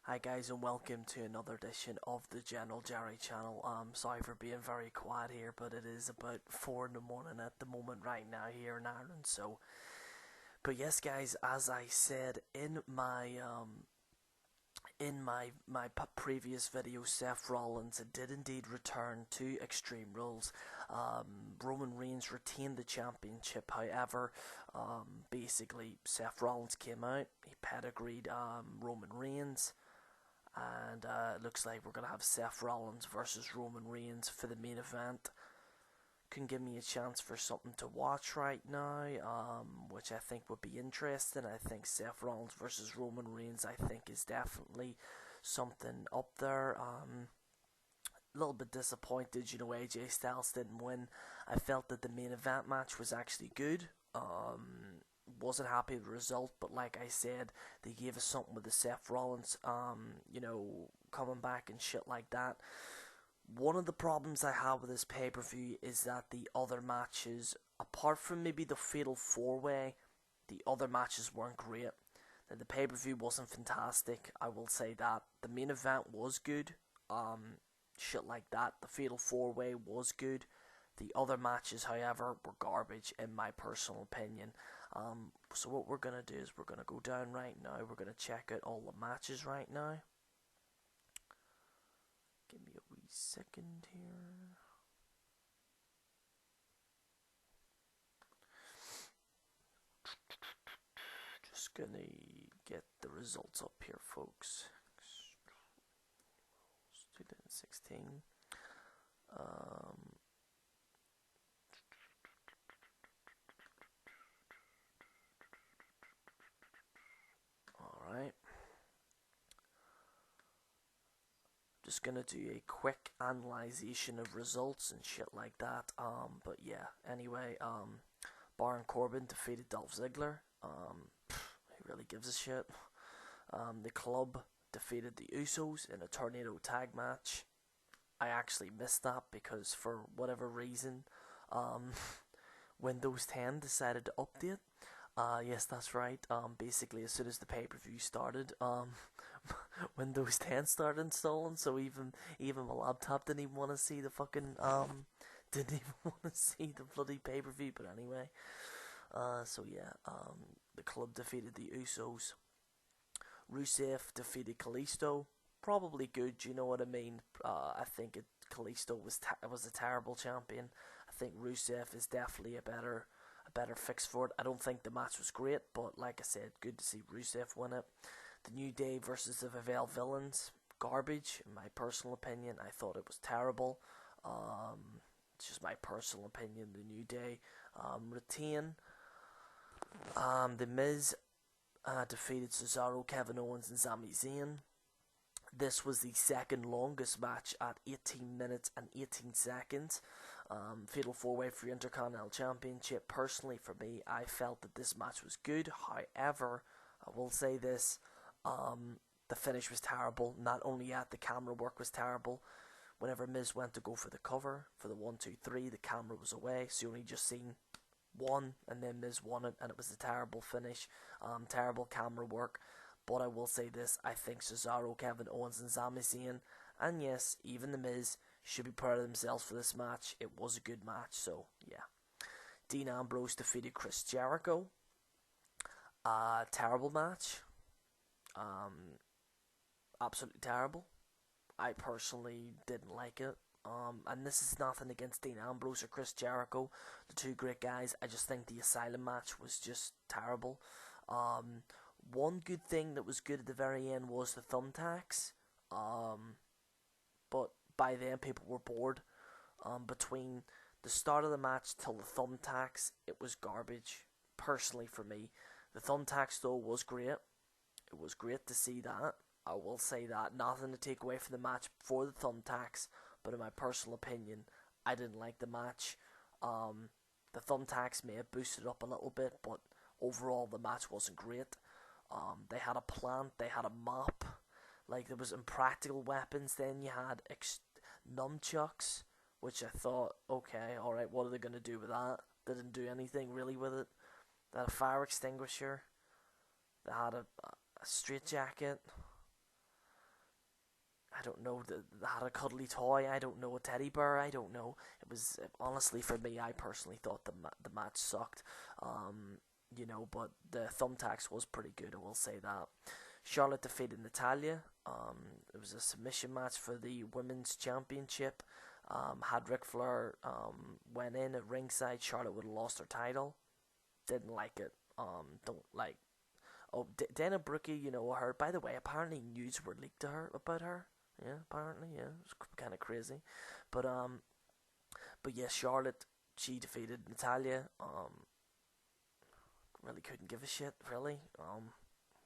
Hi guys and welcome to another edition of the General Jerry channel. Sorry for being very quiet here, but it is about 4 in the morning at the moment right now here in Ireland. But yes guys, as I said in my previous video, Seth Rollins did indeed return to Extreme Rules. Roman Reigns retained the championship, however, basically Seth Rollins came out, he pedigreed Roman Reigns. And it looks like we're going to have Seth Rollins versus Roman Reigns for the main event. Can give me a chance for something to watch right now, which I think would be interesting. I think Seth Rollins versus Roman Reigns, I think, is definitely something up there. A little bit disappointed, AJ Styles didn't win. I felt that the main event match was actually good. Wasn't happy with the result, but like I said, they gave us something with the Seth Rollins, coming back and shit like that. One of the problems I have with this pay-per-view is that the other matches, apart from maybe the Fatal 4-Way, the other matches weren't great. Now, the pay-per-view wasn't fantastic, I will say that. The main event was good, shit like that. The Fatal 4-Way was good. The other matches, however, were garbage in my personal opinion. So what we're going to do is we're going to go down right now. We're going to check out all the matches right now. Give me a wee second here. Just going to get the results up here, folks. 2016. Alright. Just gonna do a quick analyzation of results and shit like that. But yeah, anyway, Baron Corbin defeated Dolph Ziggler. Who really gives a shit? The Club defeated the Usos in a tornado tag match. I actually missed that because for whatever reason, Windows 10 decided to update. Yes, that's right. Basically, as soon as the pay-per-view started, Windows 10 started installing. So even my laptop didn't even want to see the fucking didn't even want to see the bloody pay-per-view. But anyway, so yeah, the Club defeated the Usos. Rusev defeated Kalisto. Probably good. You know what I mean? I think Kalisto was a terrible champion. I think Rusev is definitely a better fix for it. I don't think the match was great, but like I said, good to see Rusev win it. The New Day versus the Villains, garbage in my personal opinion. I thought it was terrible. It's just my personal opinion. The New Day retain. The Miz defeated Cesaro, Kevin Owens, and Sami Zayn. This was the second longest match at 18 minutes and 18 seconds. Fatal 4-Way for Intercontinental Championship. Personally, for me, I felt that this match was good. However, I will say this, the finish was terrible. Not only that, the camera work was terrible. Whenever Miz went to go for the cover, for the 1, 2, 3, the camera was away, so you only just seen one, and then Miz won it, and it was a terrible finish. Terrible camera work. But I will say this, I think Cesaro, Kevin Owens, and Sami Zayn, and yes, even The Miz, should be proud of themselves for this match. It was a good match, so yeah. Dean Ambrose defeated Chris Jericho. Terrible match. Absolutely terrible. I personally didn't like it. And this is nothing against Dean Ambrose or Chris Jericho, the two great guys. I just think the Asylum match was just terrible. One good thing that was good at the very end was the thumbtacks. But by then people were bored. Between the start of the match till the thumbtacks, it was garbage. Personally, for me, the thumbtacks though was great. It was great to see that. I will say that. Nothing to take away from the match for the thumbtacks, but in my personal opinion, I didn't like the match. The thumbtacks may have boosted up a little bit, but overall the match wasn't great. They had a plant, they had a mop, like there was impractical weapons. Then you had nunchucks, which I thought, okay, alright, what are they going to do with that? They didn't do anything really with it. They had a fire extinguisher, they had a straitjacket. I don't know, they had a cuddly toy, I don't know, a teddy bear, I don't know. It was, honestly, for me, I personally thought the match sucked. You know, but the thumbtacks was pretty good, I will say that. Charlotte defeated Natalia. It was a submission match for the Women's Championship. Had Ric Flair went in at ringside, Charlotte would have lost her title. Didn't like it. Don't like. Oh, Dana Brooke, you know, her. By the way, apparently news were leaked to her about her. Yeah, apparently, yeah, it was kind of crazy. But yeah, Charlotte, she defeated Natalia. Really couldn't give a shit. Really,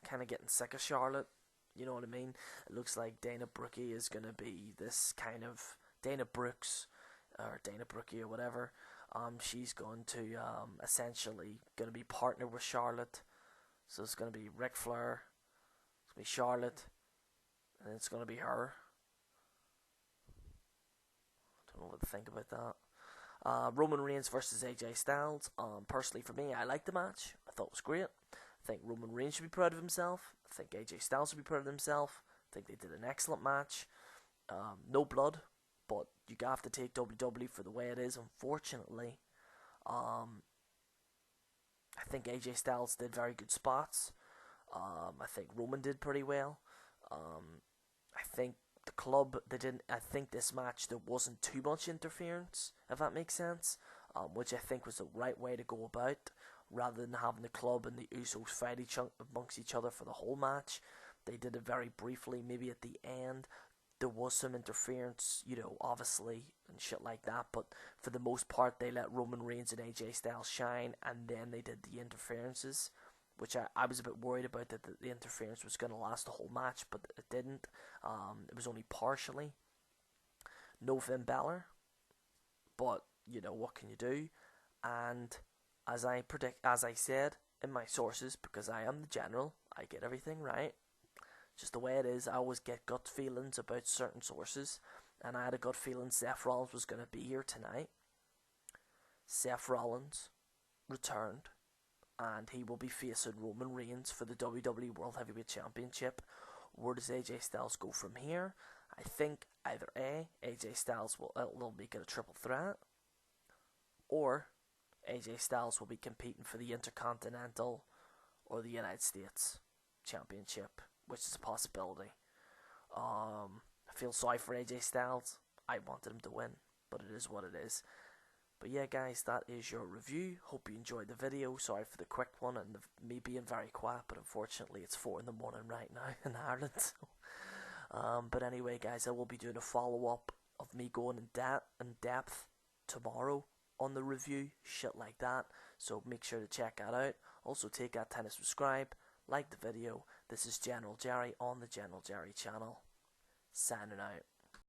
kind of getting sick of Charlotte. You know what I mean? It looks like Dana Brooke is gonna be this kind of Dana Brooks or Dana Brooke or whatever. She's going to essentially going to be partnered with Charlotte. So it's going to be Ric Flair, it's going to be Charlotte, and it's going to be her. Don't know what to think about that. Roman Reigns versus AJ Styles. Personally, for me, I liked the match. I thought it was great. I think Roman Reigns should be proud of himself. I think AJ Styles should be proud of himself. I think they did an excellent match. No blood, but you have to take WWE for the way it is, unfortunately. I think AJ Styles did very good spots. I think Roman did pretty well. I think the club, they didn't. I think this match there wasn't too much interference, if that makes sense. Which I think was the right way to go about, rather than having the club and the Usos fight amongst each other for the whole match. They did it very briefly, maybe at the end. There was some interference, you know, obviously, and shit like that, but for the most part, they let Roman Reigns and AJ Styles shine, and then they did the interferences, which I was a bit worried about, that the interference was going to last the whole match, but it didn't. It was only partially. No Finn Balor, but, you know, what can you do? And as I said in my sources, because I am the general, I get everything right. Just the way it is, I always get gut feelings about certain sources, and I had a gut feeling Seth Rollins was going to be here tonight. Seth Rollins returned, and he will be facing Roman Reigns for the WWE World Heavyweight Championship. Where does AJ Styles go from here? I think either A, AJ Styles will make it a triple threat, or AJ Styles will be competing for the Intercontinental or the United States Championship, which is a possibility. I feel sorry for AJ Styles. I wanted him to win, but it is what it is. But yeah, guys, that is your review. Hope you enjoyed the video. Sorry for the quick one and me being very quiet, but unfortunately it's 4 in the morning right now in Ireland. But anyway, guys, I will be doing a follow-up of me going in depth tomorrow on the review, shit like that. So make sure to check that out. Also, take that time to subscribe, like the video. This is General Jerry on the General Jerry channel. Signing out.